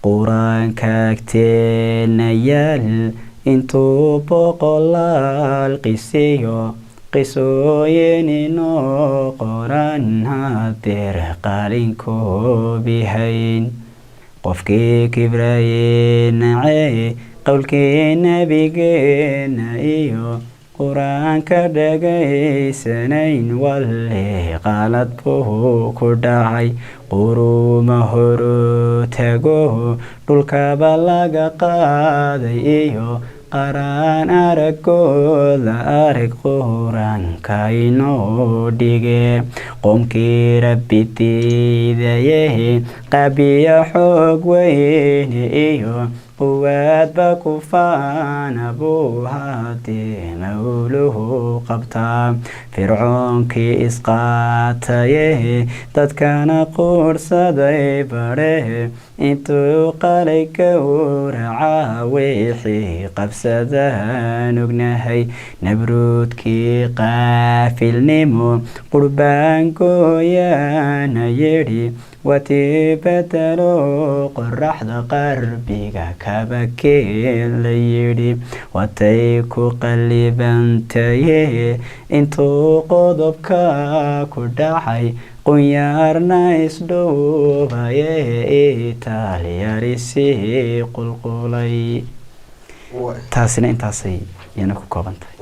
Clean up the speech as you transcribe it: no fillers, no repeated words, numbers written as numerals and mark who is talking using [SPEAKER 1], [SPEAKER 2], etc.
[SPEAKER 1] quraanka agteena yaal intuu boqolaal qisiyo qisooyin inoo qoran hadeer qalinkoobihayn qofkii kibrayey nacee qowlkii nabigeena iyo quraanka dhagaysanayn walle qalad buu ku dhacay quruma horu tago dhulkaba laga qaaday iyo qaraan aragooda arag quraanka inoo dhige qomkii rabbi diidaye qabiya xoog weyne iyo quwaadba ku faana buu haddii mawluhu qabtaa fircoonkii isqaataye dadkana quursaday badhe intuu qalay gowraca wixii qabsadaan ognahay nabruudkii qaafilnimo qurbaan gooyaana yidhi watii bedelo qoraxda qarbiga kabakeen la yidhi watay ku qalibantaye intuu qodobka ku dhacay qunyaarna isdhowbaye itaaliyaarisii qulqulay taasina intaasay yana ku koobantahay.